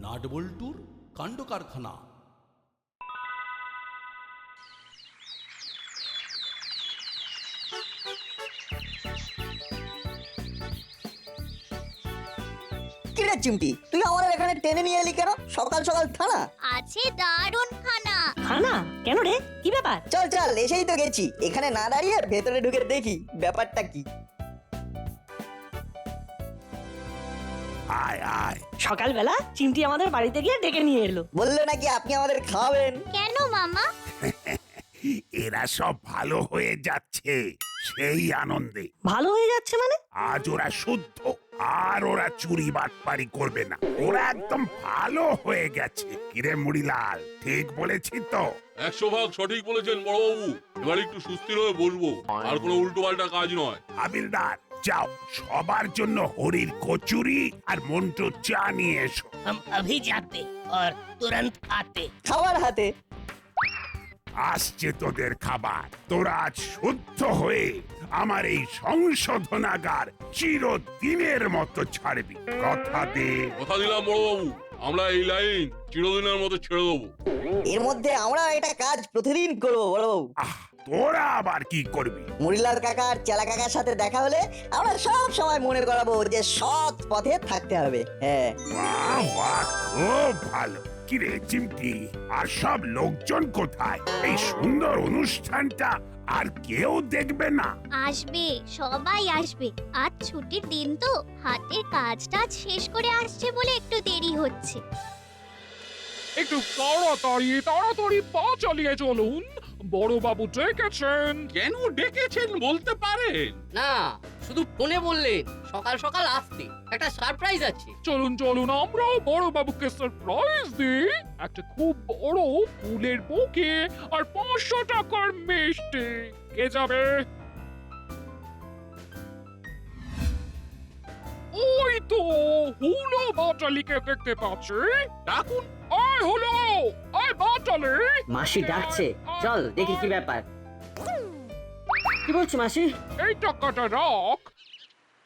নাটবল্টুর কাণ্ড কারখানা। কিরে চিমটি, তুই আমাদের এখানে টেনে নিয়ে এলি কেন? সকাল সকাল থানা? আছে দারুণ খানা। খানা কেন রে? কি ব্যাপার? চল চল, এসেই তো গেছি, এখানে না দাঁড়িয়ে ভেতরে ঢুকে দেখি ব্যাপারটা কি। আয় আয়। সকালবেলা চিমটি আমাদের বাড়িতে গিয়ে ডেকে নিয়ে এলো। বললো নাকি আপনি আমাদের খাওয়াবেন। কেন মামা? এরা সব ভালো হয়ে যাচ্ছে সেই আনন্দে। ভালো হয়ে যাচ্ছে মানে? আজ ওরা শুদ্ধ, আর ওরা চুরি বাটপারি করবে না। ওরা একদম ভালো হয়ে গেছে। কিরে মুড়িলাল, ঠিক বলেছি তো? 100% সঠিক বলেছেন বড়বাবু। এবার একটু সুস্থির হয়ে বসবো, আর কোনো উল্টো পাল্টা কাজ নয়। হাবিলদার, যাও সবার জন্য হরির কচুরি আর মন্টু চা নিয়ে এসো। हम अभी जाते और तुरंत आते। খাবার হাতে। আসছে তোদের খাবার। তোরা আজ শুদ্ধ হয়ে আমার এই সংশোধনাগার চিরদিনের মতো ছাড়বি। কথা দে। কথা দিলাম বড়বাবু, আমরা এই লাইন চিরদিনের মতো ছেড়ে দেবো। এর মধ্যে আমরা এটা কাজ প্রতিদিন করবো বড়বাবু। তোরা আবার কি করবি? মুড়িলাল কাকা আর চেলা কাকার সাথে দেখা হলে আমরা সব সময় মনে করাবো যে সৎ পথে থাকতে হবে। হ্যাঁ, বাহ বাহ, খুব ভালো। কিরে চিমটি, আর সব লোকজন কোথায়? এই সুন্দর অনুষ্ঠানটা আর কেউ দেখবে না? আসবে, সবাই আসবে। আজ ছুটির দিন তো, হাতের কাজটা শেষ করে আসছে বলে একটু দেরি হচ্ছে। একটু তাড়াতাড়ি তাড়াতাড়ি পা চালিয়ে চলুন, বড়বাবু ডেকেছেন। কেন ডেকেছেন বলতে পারেন? না, শুধু ফোনে বললেন সকাল সকাল আসতে, একটা সারপ্রাইজ আছে। চলুন চলুন, আমরাও বড়বাবুকে সারপ্রাইজ দিই। একটা খুব বড় ফুলের বুকে আর 500 টাকার মিষ্টি। কে যাবে? ওই তো হুলো বাটালিকে দেখতে পাচ্ছি। ডাকুন। আয় হুলো, আয় বাটালি। মাসি ডাকছে, চল দেখি কি ব্যাপার। কি বলছো মাসি? এই টাকাটা রাখ,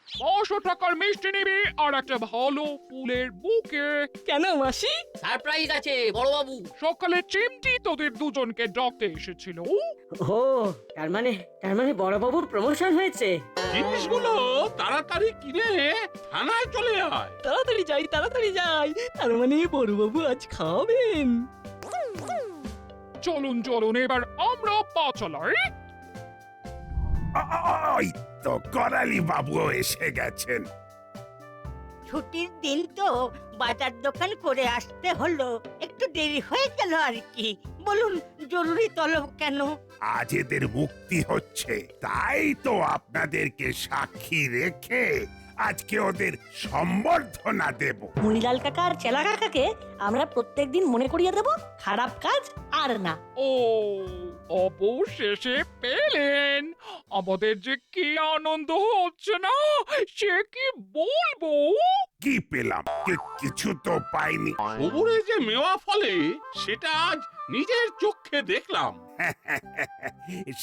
500 টাকার মিষ্টি নিবি আর একটা ভালো ফুলের বুকে। কেন মাসি? সারপ্রাইজ আছে বড়বাবু। সকালে চিমটি তোদের দুজনকে ডাকতে এসেছিল। ও, তার মানে বড়বাবুর প্রমোশন হয়েছে। জিনিসগুলো তাড়াতাড়ি কিনে থানায় চলে আয়। তাড়াতাড়ি যাই। তার মানে বড়বাবু আজ খাবেন। চলুন চলুন, এবার আমরা পা চালাই। ওই তো করালি বাবু এসে গেছেন। ছুটির দিন তো বাজার দোকান করে আসতে হলো, একটু দেরি হয়ে গেল আর কি। বলুন জরুরি তলব কেন? আজ এদের মুক্তি হচ্ছে, তাই তো আপনাদেরকে সাক্ষী রেখে আজকে ওদের সম্বর্ধনা দেব। মুনিলাল কাকা আর চেলা কাকাকে আমরা প্রত্যেকদিন মনে করিয়ে দেব খারাপ কাজ আর না। ও, অবশেষে পেলেন। আমাদের যে কি আনন্দ হচ্ছে না, সে কি বলবো। কি পেলাম? কিছু তো পাইনি। খবরে যে মেওয়া ফলে সেটা আজ নিজের চোখে দেখলাম।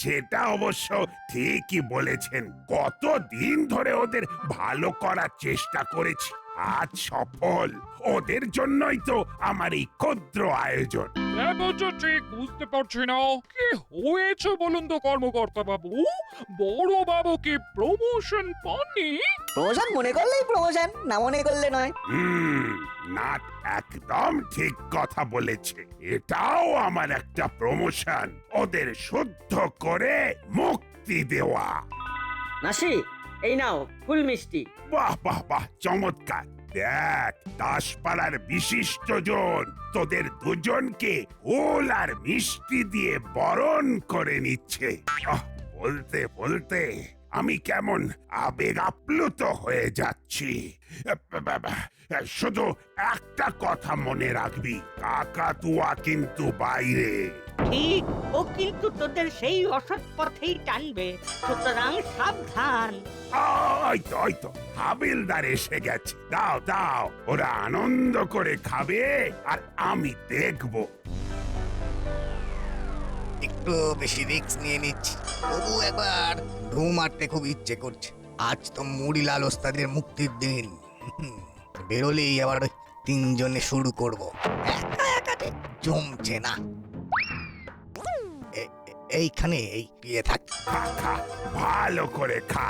সেটা অবশ্য ঠিকই বলেছেন। কতদিন ধরে ওদের ভালো করার চেষ্টা করেছি, আজ সফল। ওদের জন্যই তো আমার এই ক্ষুদ্র আয়োজন। তো ঠিক বুঝতে পারছি না কি হয়েছে বলুন তো কর্মকর্তা বাবু। বড় বাবু কি প্রমোশন পাননি? প্রমোশন মনে করলেই প্রমোশন, না মনে করলে নয়। না, একদম ঠিক কথা বলেছে। এটাও আমার একটা প্রমোশন, ওদের শুদ্ধ করে মুক্তি দেওয়া। মাসি, এই নাও ফুল মিষ্টি। বাহ বাহ বাহ, চমৎকার। দেখ, দাসপাড়ার বিশিষ্ট জন তোদের দুজনকে ফুল আর মিষ্টি দিয়ে বরণ করে নিচ্ছে। বলতে বলতে আমি কেমন আবেগ আপ্লুত হয়ে যাচ্ছি। শুধু একটা কথা মনে রাখবি, কাকাতুয়া কিন্তু বাইরে। ঠিক, ও কিন্তু তোদের সেই অসৎ পথেই টানবে, সুতরাং সাবধান। ওই তো হাবিলদার এসে গেছে। দাও দাও, ওরা আনন্দ করে খাবে আর আমি দেখবো। একটু বেশি রিস্ক নিয়ে নিচ্ছি, তবু একবার ঢু মারতে খুব ইচ্ছে করছে। আজ তো মুড়িলাল ওস্তাদের মুক্তির দিন, বেরোলেই আবার তিনজনে শুরু করব। একা একাতে জমছে না। এইখানে এই ইয়ে থাক। খা খা, ভালো করে খা।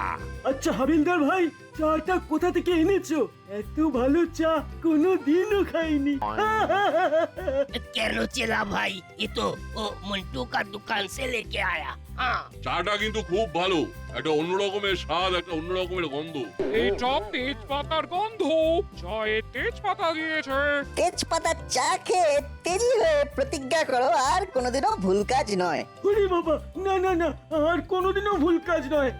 আচ্ছা হাবিলদার ভাই, চাটা কোথা থেকে এনেছো? এত ভালো চা কোনোদিনও খাইনি। কেন চেলা ভাই, এ তো ও মন্টু কা দোকান সে লেকে আয়া। হ্যাঁ, চাটা কিন্তু খুব ভালো, একটা অন্য রকমের স্বাদ, একটা অন্য রকমের গন্ধ। এইটা তেজপাতার গন্ধ, চায়ে তেজপাতা দিয়েছে। তেজপাতার চা খেয়ে তেজি হয়ে প্রতিজ্ঞা করো আর কোনোদিনও ভুল কাজ নয়। ওরে বাবা, না না না, আর কোনোদিনও ভুল কাজ নয়।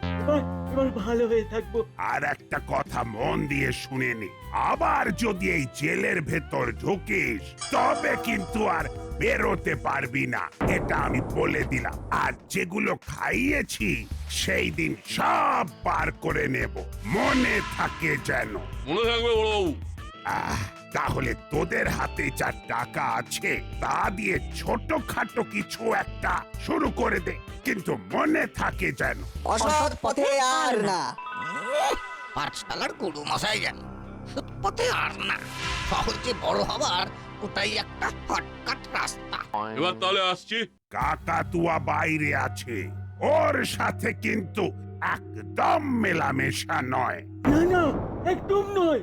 এবার ভালো হয়ে থাকবো। আর একটা কথা মন দিয়ে শুনে নি, আবার যদি এই জেলের ভেতর ঢুকিস তবে কিন্তু আর বেরোতে পারবি না, এটা আমি বলে দিলাম। আর যেগুলো খাইয়েছি সেই দিন সব পার করে নেব, মনে থাকে যেন। মনে থাকবে বড়বাবু। তাহলে তোদের হাতে যা টাকা আছে তা দিয়ে ছোটখাটো কিছু একটা শুরু করে দে, কিন্তু মনে থাকে যেন। অসৎ পথে আর না। পাঠশালার গুরু মশাই যেন সৎ পথে আর না। সহজে বড় হবার ওটাই একটা শর্টকাট রাস্তা। এবার তাহলে আসছি। কাকাতুয়া বাইরে আছে, ওর সাথে কিন্তু একদম মেলামেশা নয়। না না, একদম নয়।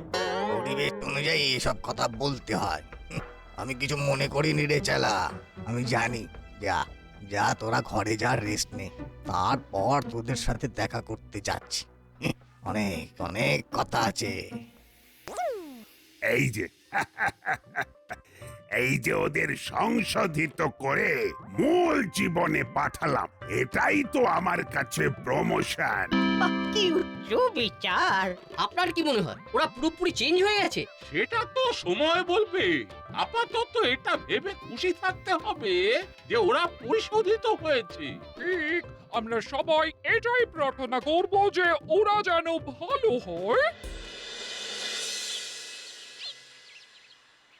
পরিবেশ অনুযায়ী এসব কথা বলতে হয়। আমি কিছু মনে করিনি রে চালা, আমি জানি। যা যা, তোরা ঘরে যা, রেস্ট নে, তারপর তোদের সাথে দেখা করতে যাচ্ছি। অনেক অনেক কথা আছে। এই যে এই যে ওদের সংশোধিত করে মূল জীবনে পাঠালাম, এটাই তো আমার কাছে প্রমোশন। কি উচ্চ বিচার। আপনার কি মনে হয় ওরা পুরোপুরি চেঞ্জ হয়ে গেছে? সেটা তো সময় বলবে। আপাতত এটা ভেবে খুশি থাকতে হবে যে ওরা পরিশোধিত হয়েছে। ঠিক, আমরা সবাই এটাই প্রার্থনা করব যে ওরা যেন ভালো হয়।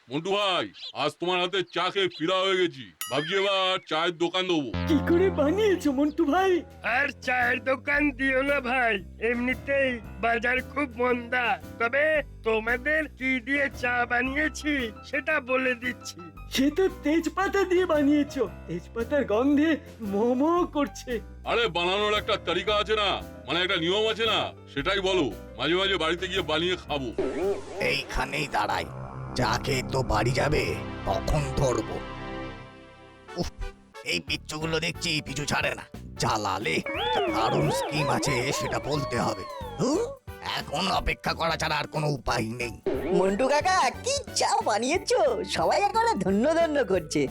মন্টু ভাই, আজ তোমার হাতে চা খেয়ে ফিরা হয়ে গেছি, ভাবছি এবার চায়ের দোকান দেবো। কি করে বানিয়েছো মন্টু ভাই? আর চায়ের দোকান দিও না ভাই, এমনিতেই বাজার খুব মন্দা। তবে তোমাদের কি দিয়ে চা বানিয়েছি সেটা বলে দিচ্ছি। সে তো তেজপাতা দিয়ে বানিয়েছো, তেজপাতার গন্ধে মোমো করছে। আরে বানানোর একটা তালিকা আছে না, মানে একটা নিয়ম আছে না, সেটাই বলো। মাঝে মাঝে বাড়িতে গিয়ে বানিয়ে খাবো। এইখানেই দাঁড়াই, চা খেয়ে তো বাড়ি যাবে, তখন ধরবো। উফ, এই বিচ্ছুগুলো দেখছি পিছু ছাড়ে না। জ্বালালে দারুণ স্কিম আছে সেটা বলতে হবে। এখন অপেক্ষা করা ছাড়া আর কোনো উপায় নেই। মন্টু কাকা কি চা বানিয়েছো, সবাই এখন ধন্য ধন্য করছে।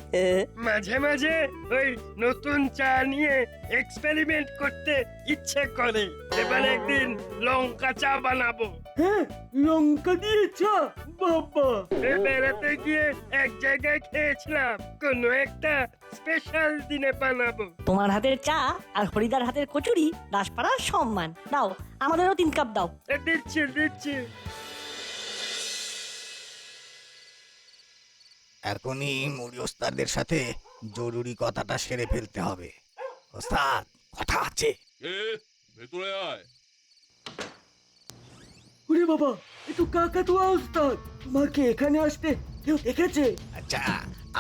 মাঝে মাঝে ওই নতুন চা নিয়ে এক্সপেরিমেন্ট করতে ইচ্ছে করে। এবার একদিন লঙ্কা চা বানাবো। হ্যাঁ, লঙ্কা দিয়ে চা, বাবা। বেড়াতে গিয়ে এক জায়গায় খেয়েছিলাম, কোনো একটা স্পেশাল দিনে বানাবো। তোমার হাতের চা আর হরিদার হাতের কচুরি দাসপাড়ার সম্মান। দাও, আমাদেরও 3 কাপ দাও। দিচ্ছি দিচ্ছি। এখনই মুড়ি ওস্তাদের সাথে জরুরি কথাটা সেরে ফেলতে হবে। ওস্তাদ, কথা আছে। এ ভেতরে আয়। ওরে বাবা, এ তো কাকাতুয়া ওস্তাদ। তোমাকে এখানে আসতে কেউ দেখেছে? আচ্ছা,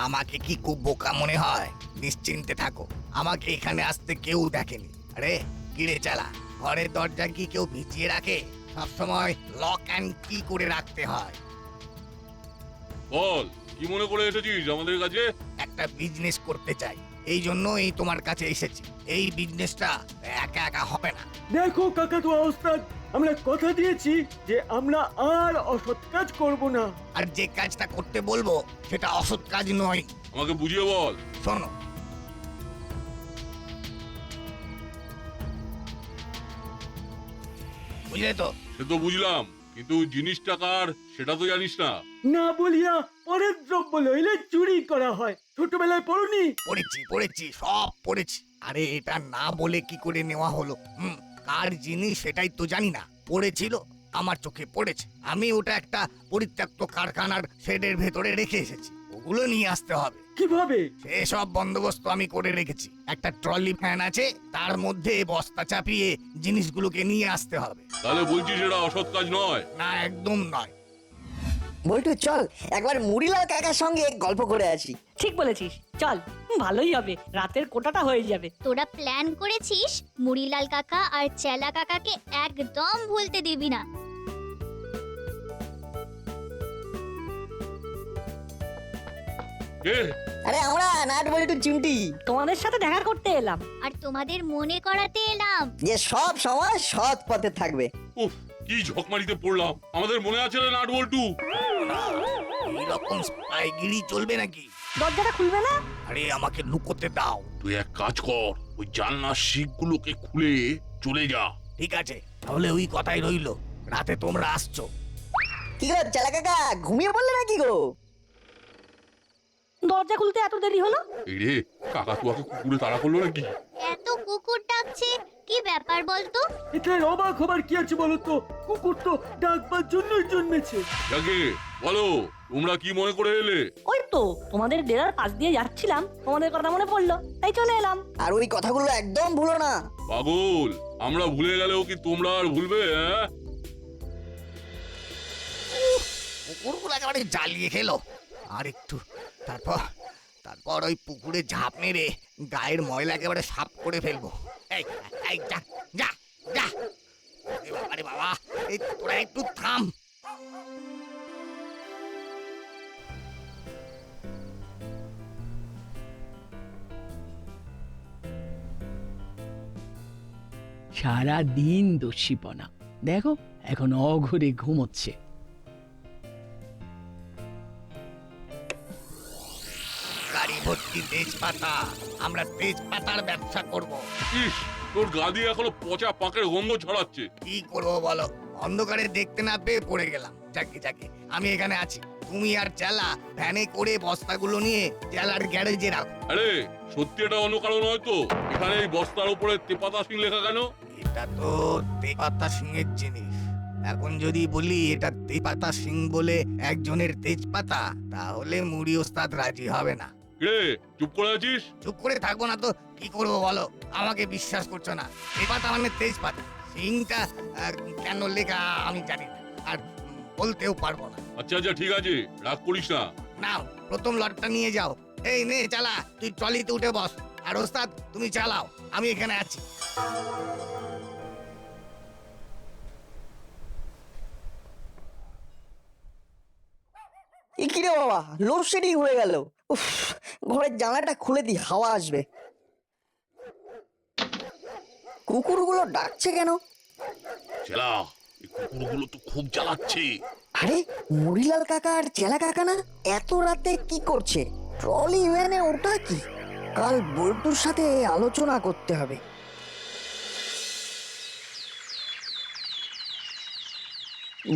আমাকে কি খুব বোকা মনে হয়? নিশ্চিন্তে থাকো, আমাকে এখানে আসতে কেউ দেখেনি। আরে কিরে চালা, ঘরের দরজা কি কেউ ভিজিয়ে রাখে? সবসময় লক অ্যান্ড কি করে রাখতে হয়। বল, কি মনে করে এসেছিস আমাদের কাছে? একটা বিজনেস করতে চাই, এই জন্য এই তোমার কাছে এসেছি। এই বিজনেসটা একা একা হবে না। দেখো কাকাতুয়া ওস্তাদ, আমরা কথা দিয়েছি যে আমরা আর অসৎ কাজ করব না। আর যে কাজটা করতে বলবো সেটা অসৎ কাজ নয়। আমাকে বুঝিয়ে বল। শোনো, বুঝলে তো? সে তো বুঝলাম, কিন্তু জিনিসটা কার সেটা তো জানিস না। না বলিয়া পরের দ্রব্য লইলে চুরি করা হয়, ছোটবেলায় পড়নি? পড়েছি, সব পড়েছি। আরে এটা না বলে কি করে নেওয়া হলো? কার জিনিস সেটাই তো জানি না। পড়েছিল, আমার চোখে পড়েছে। আমি ওটা একটা পরিত্যক্ত কারখানার শেডের ভেতরে রেখে এসেছি। ওগুলো নিয়ে আসতে হবে। কিভাবে? সেসব বন্দোবস্ত আমি করে রেখেছি। একটা ট্রলি ভ্যান আছে, তার মধ্যে বস্তা চাপিয়ে জিনিসগুলোকে নিয়ে আসতে হবে। তাহলে বলছিস এটা অসৎ কাজ নয়? না, একদম নয়। বল্টু চল একবার মুড়িলাল কাকার সঙ্গে গল্প করে আসি। ঠিক বলেছিস, চল। ভালোই হবে, রাতের কোটাটা হয়ে যাবে। তোরা প্ল্যান করেছিস মুড়িলাল কাকা আর চেলা কাকাকে একদম ভুলতে দিবি না। কে? আরে আমরা নাট বল্টু চিমটি, তোমাদের সাথে দেখা করতে এলাম। আর তোমাদের মনে করাতে এলাম যে সব সময় সৎ পথে থাকবে। উফ, কি ঝকমারিতে পড়লাম। আমাদের মনে আছে না নাট বল্টু? এরকম স্পাইগিরি চলবে নাকি? দরজাটা খুলবে না? আরে আমাকে লুকোতে দাও। তুই এক কাজ কর, ওই জানলার শিকগুলোকে খুলে চলে যা। ঠিক আছে, তাহলে ওই কথাই রইলো, রাতে তোমরা আসছো। কি গো চেলা কাকা, ঘুমিয়ে পড়লে নাকি গো? দরজা খুলতে এত দেরি হলো? এই রে, কাকাতুয়াকে কুকুরে তাড়া করলো নাকি? এত কুকুর ডাকছে, কি ব্যাপার বলতো? এটার অবাক হবার কি আছে বলো তো? কুকুর তো ডাকবার জন্যই জন্মেছে। যাকে বলো, তোমরা কি মনে করে এলে? ওই তো তোমাদের ডেরার পাশ দিয়ে যাচ্ছিলাম, তোমাদের কথা মনে পড়লো, তাই চলে এলাম। আর ওই কথাগুলো একদম ভুলো না। পাগল, আমরা ভুলে গেলেও কি তোমরা আর ভুলবে? হ্যাঁ, কুকুরগুলো একেবারে জ্বালিয়ে খেলো। আর একটু, তারপর তারপর ওই পুকুরে ঝাঁপ মেরে গায়ের ময়লা একেবারে সাফ করে ফেলবো। এই এই যা যা যা। আরে বাবা রে বাবা, এই তোরা একটু থাম। সারা দিন দস্যিপনা, দেখো এখন অঘরে ঘুমোচ্ছে। গাড়ি ভর্তি তেজপাতা, আমরা তেজপাতার ব্যবসা করব। ইস, তোর গা দিয়ে এখনো পচা পাকের গন্ধ ছড়াচ্ছে। কি করবো বলো, অন্ধকারে দেখতে না পেয়ে পড়ে গেলাম। যাকে যাকে, আমি এখানে আছি, তুমি আর চেলা ভ্যানে করে বস্তাগুলো নিয়ে চেলার গ্যারেজে রাখো। আরে সত্যি এটা অন্য কারণ নয় তো? এখানে এই বস্তার উপরে তেপাতা সিং লেখা কেন? এটা তো তেজপাতা সিংয়ের জিনিস। এখন যদি বলি এটা তেজপাতা সিং বলে একজনের তেজপাতা, তাহলে মুড়ি ওস্তাদ রাজি হবে না। রে, চুপ করে আছিস? চুপ করে থাকবো না তো কি করবো বলো? আমাকে বিশ্বাস করছো না? তেজপাতা মানে তেজপাতা, সিংটা কেন লেখা আমি জানি না, আর বলতেও পারবো না। আচ্ছা আচ্ছা, ঠিক আছে, রাগ করিস না। নাও প্রথম লটটা নিয়ে যাও। এই নে চালা, তুই ট্রলিতে উঠে বস, আর ওস্তাদ তুমি চালাও, আমি এখানে আছি। কি রে বাবা, লোডশেডিং হয়ে গেল। উফ, ঘরের জানলাটা খুলে দি, হাওয়া আসবে। কুকুরগুলো ডাকছে কেন? চেলা, এই কুকুরগুলো তো খুব জ্বালাচ্ছে। আরে মুড়িলাল কাকা আর চেলা কাকা না? এত রাতে কি করছে? ট্রলি ভ্যানে ওটা কি? কাল বল্টুর সাথে আলোচনা করতে হবে।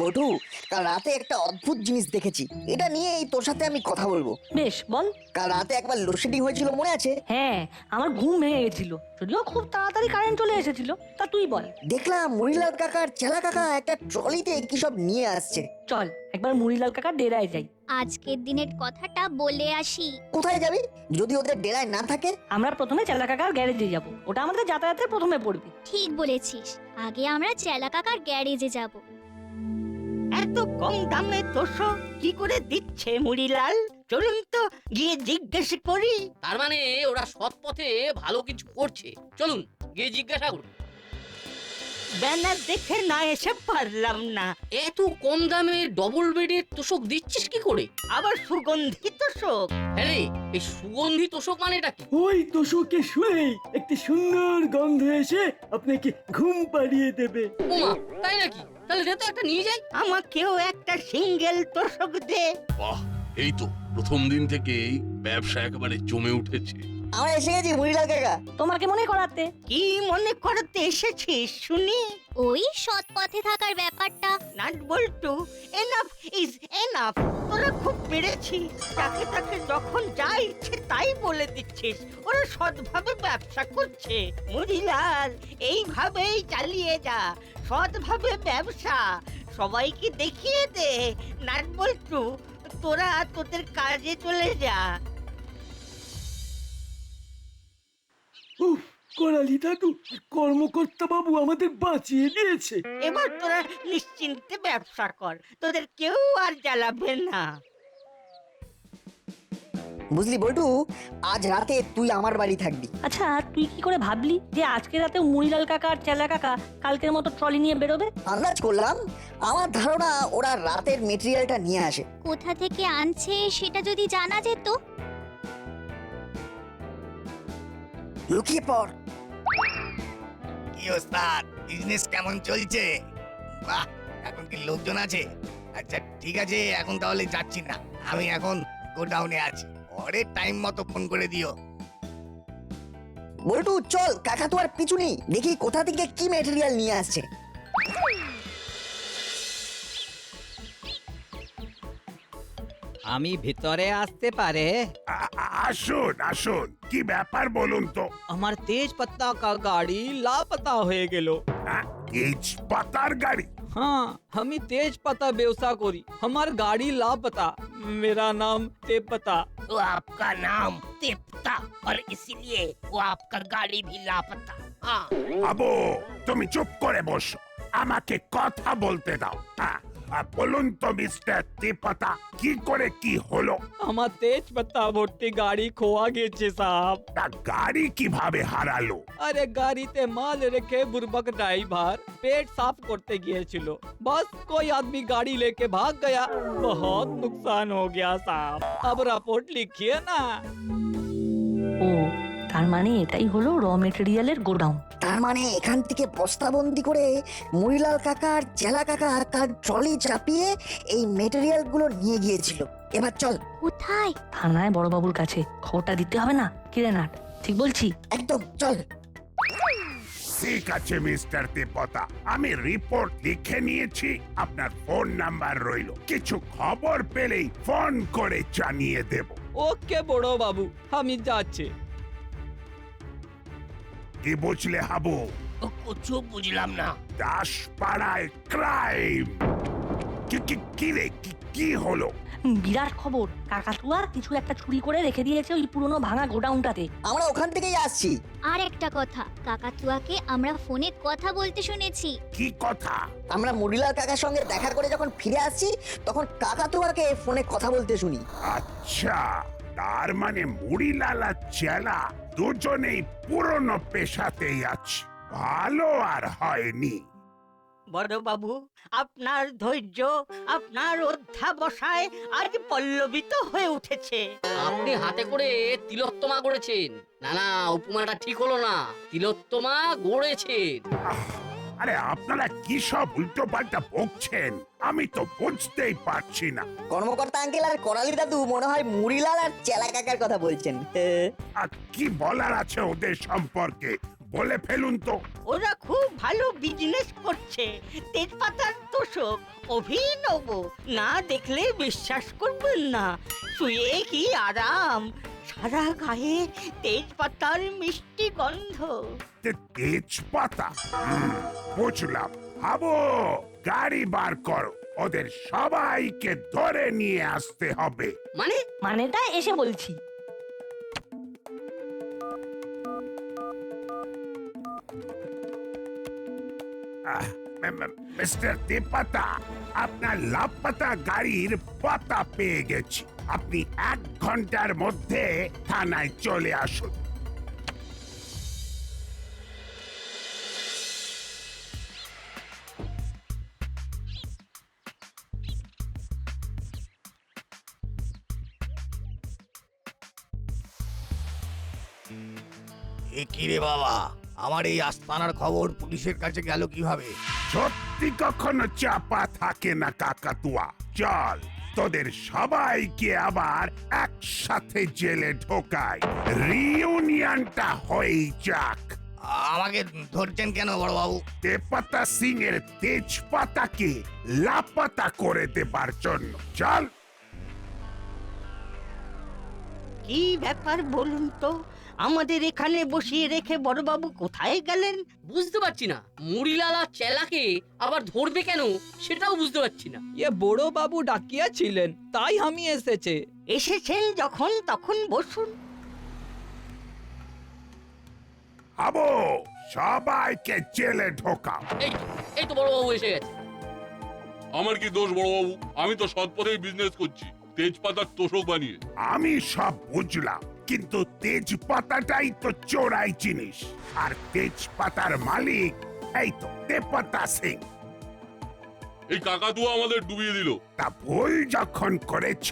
বটু, কাল রাতে একটা অদ্ভুত জিনিস দেখেছি, এটা নিয়ে এই তোর সাথে আমি কথা বলবো। বেশ, বল। কাল রাতে একবার লোডশেডিং হয়েছিল, মনে আছে? হ্যাঁ, আমার ঘুম ভেঙে গেছিল, যদিও খুব তাড়াতাড়ি কারেন্ট চলে এসেছিল। তা তুই বল। দেখলাম মুড়িলাল কাকা আর চেলা কাকা একটা ট্রলিতে কি সব নিয়ে আসছে। চল একবার মুড়িলাল কাকার ডেরায় যাই। আজকের দিনের কথাটা বলে আসি। কোথায় যাবি যদি ওদের ডেরায় না থাকে? আমরা প্রথমে চেলা কাকার গ্যারেজে যাব, ওটা আমাদের যাতায়াতের প্রথমে পড়বে। ঠিক বলেছিস, আগে আমরা চেলা কাকার গ্যারেজে যাব। এত কম দামে তোষক কি করে দিচ্ছে মুড়িলাল? চলুন তো গিয়ে জিজ্ঞেস করি। তার মানে ওরা সৎ পথে ভালো কিছু করছে। চলুন গিয়ে জিজ্ঞাসা করুন। ব্যানার দেখে না এসে পারলাম না। এত কম দামে ডবল বেডের তোষক দিচ্ছিস কি করে? আবার সুগন্ধি তোষক? হ্যাঁ রে, এই সুগন্ধি তোষক মানেটা কি? ওই তোষকে শুয়েই একটি সুন্দর গন্ধ এসে আপনাকে ঘুম পাড়িয়ে দেবে। ওমা, তাই নাকি? তাহলে দে তো একটা নিয়ে যাই। আমাকেও একটা সিঙ্গেল তোষক দে। বাহ, এই তো প্রথম দিন থেকেই ব্যবসা একেবারে জমে উঠেছে। আমরা এসে গেছি মুড়িলাল কাকা। তোমাকে মনে করাতে। কি মনে করতে এসেছিস শুনি? ওই সৎ পথে থাকার ব্যাপারটা। Nut Boltu, enough is enough. তোরা খুব পেরেছিস। যাকে তাকে যখন যা ইচ্ছে তাই বলে দিচ্ছিস। ওরা সৎভাবে ব্যবসা করছে। মুড়িলাল, এইভাবেই চালিয়ে যা, সৎভাবে ব্যবসা। সবাইকে দেখিয়ে দে। নাট বল্টু, তোরা তোদের কাজে চলে যা। উফ, করালি দাদু কর্মকর্তা বাবু আমাদের বাঁচিয়ে দিয়েছে। এবার তোরা নিশ্চিন্তে ব্যবসা কর, তোদের কেউ আর জ্বালাবে না। বুঝলি বল্টু, আজ রাতে তুই আমার বাড়ি থাকবি। আচ্ছা তুই কি করে ভাবলি যে আজকে রাতে মুড়িলাল কাকা আর চেলা কাকা কালকের মতো ট্রলি নিয়ে বেরোবে? আন্দাজ করলাম, আমার ধারণা ওরা রাতের মেটেরিয়ালটা নিয়ে আসে। কোথা থেকে আনছে সেটা যদি জানা যেত। লুকিয়ে পড়। কি ওস্তাদ, বিজনেস কেমন চলছে? বাহ, এখন কি লোকজন আছে? আচ্ছা ঠিক আছে, এখন তাহলে যাচ্ছি না, আমি এখন গোডাউনে আছি, পরে টাইম মতো ফোন করে দিও। বল্টু চল, কাকাতুয়ার পিছু নেই, দেখি কোথা থেকে কি মেটেরিয়াল নিয়ে আসছে। আমি ভিতরে আসতে পারে? আসুন আসুন, কি ব্যাপার বলুন তো? আমার তেজ पत्ता का गाड़ी लापता হয়ে গেল। তেজপাতার গাড়ি? हाँ, हम तेज पत्ता व्यवसाय करी, हमार गाड़ी लापता। मेरा नाम तेपता। तो आपका नाम तेपता और इसीलिए वो आपका गाड़ी भी लापता। আবু, তুমি চুপ করে বসো, আমাকে কথা বলতে দাও। বলুন তো মিস্টার তেপাতা, কি করে কি হলো? আমার তেজ पत्ता ভর্তি গাড়ি খোয়া গেছে সাহেব। তা গাড়ি কিভাবে হারালো? আরে গাড়িতে মাল রেখে বুর্বক ড্রাইভার পেট সাফ করতে গিয়েছিল, बस कोई आदमी गाड़ी लेके भाग गया, बहुत नुकसान हो गया साहब। अब रिपोर्ट लिखिए ना। ও তার মানে এটাই হলো র মেটেরিয়ালের গোডাউন। তার মানে এখান থেকে বস্তাবন্দি করে মুড়িলাল কাকা আর চেলা কাকা কার ট্রলি চাপিয়ে এই মেটেরিয়াল গুলো নিয়ে গিয়েছিল। এবার চল। কোথায়? থানায় বড়বাবুর কাছে খবরটা দিতে হবে না? কিরে নাট, ঠিক বলছি? একদম, চল। ঠিক আছে মিস্টার তেপতা, আমি রিপোর্ট লিখে নিয়েছি, আপনার ফোন নাম্বার রইল, কিছু খবর পেলেই ফোন করে জানিয়ে দেব। ওকে বড় বাবু, আমি যাচ্ছি। কি বুঝলে হাবু? কিছু বুঝলাম না। দাসপাড়ায় ক্রাইম। কি রে, কি হলো? বিরাট খবর, কাকাতুয়া কিছু একটা চুরি করে রেখে দিয়েছে ওই পুরনো ভাঙা গোডাউনটাতে। আমরা ওখান থেকেই আসছি। আর একটা কথা, কাকাতুয়াকে আমরা ফোনে কথা বলতে শুনেছি। কি কথা? আমরা মুড়িলাল কাকার সঙ্গে দেখা করে যখন ফিরে আসছি তখন কাকাতুয়াকে ফোনে কথা বলতে শুনি। আচ্ছা, তার মানে মুড়িলাল আর চেলা দুজনেই পুরনো পেশাতেই আছে, ভালো আর হয়নি। বড় বাবু, আপনার ধৈর্য, আপনার অধ্যাবসায় আজ পল্লবিত হয়ে উঠেছে। আপনি হাতে করে তিলোত্তমা গড়েছেন। না না, উপমাটা ঠিক হলো না, তিলোত্তমা গড়েছেন। আরে আপনারা কি সব উল্টো পাল্টা বকছেন, আমি তো বুঝতেই পারছি না। কর্মকর্তা আঙ্কেল আর করালি দাদু মনে হয় মুড়িলাল আর চেলা কাকার কথা বলছেন। আর কি বলার আছে ওদের সম্পর্কে, বলে ফেলুন তো। ওরা খুব ভালো বিজনেস করছে, তেজপাতার তোষক অভিনব, না দেখলে বিশ্বাস করবেন না। শুয়ে কি আরাম, সারা গায়ে তেজপাতার মিষ্টি গন্ধ। তেজপাতা? বুঝলাম। হাবু, গাড়ি বার করো, ওদের সবাইকে ধরে নিয়ে আসতে হবে। মানেটা এসে বলছি। মিস্টার তেপাতা, আপনার লাপাতা গাড়ির পাতা পেয়ে গেছি, আপনি 1 ঘন্টার মধ্যে থানায় চলে আসুন। এ কি রে বাবা, আমার এই আস্তানার খবর পুলিশের কাছে গেল কিভাবে? সত্যি কখনো চাপা থাকে না কাকাতুয়া। চল, তোদের সবাইকে আবার একসাথে জেলে ঢোকায়, রিউনিয়নটা হয়ে যাক। আমাকে ধরছেন কেন বড় বাবু? তেপাতা সিং এর তেজপাতাকে লাপাতা করে দেবার জন্য। চল। কি ব্যাপার বলুন তো, আমাদের এখানে বসিয়ে রেখে বড়বাবু কোথায় গেলেন? বুঝতে পারছি না, মুড়িলাল আর চেলাকে আবার ধরবে কেন সেটাও বুঝতে পারছি না। ये বড় বাবু ডাকিয়াছিলেন, তাই আমি এসেছে। এসেছেন যখন তখন বসুন। হাবো সবাইকে জেলে ঢোকাও। এই তো বড়বাবু এসে গেছে। আমার কি দোষ বড়বাবু? আমি তো সৎ পথেই বিজনেস করছি, তেজপাতার তোষক বানিয়ে। আমি সব বুঝলাম, কিন্তু তেজপাতাটাই তো চোরাই জিনিস, আর তেজপাতার মালিক এই তো তেজপাতা সিং। এই কাকাতুয়া আমাদের ডুবিয়ে দিল। তা ভুল যখন করেছ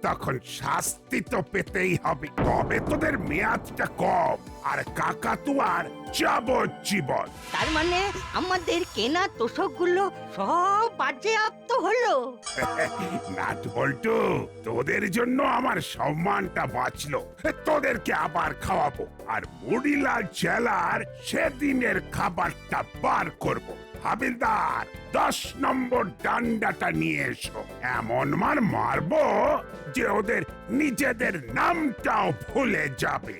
তখন শাস্তি তো পেতেই হবে, তবে তোদের মেয়াদটা কম আর কাকাতুয়ার যাবজ্জীবন। তার মানে আমাদের কেনা তোষকগুলো সব বাজেয়াপ্ত হলো। নাট বল্টু, তোদের জন্য আমার সম্মানটা বাঁচলো, তোদেরকে আবার খাওয়াবো, আর মুড়িলাল জেলার সেদিনের খাবারটা বার করব। হাবিলদার, 10 নম্বর ডান্ডাটা নিয়ে এসো, এমন মারবো যে ওদের নিজেদের নামটাও ভুলে যাবে।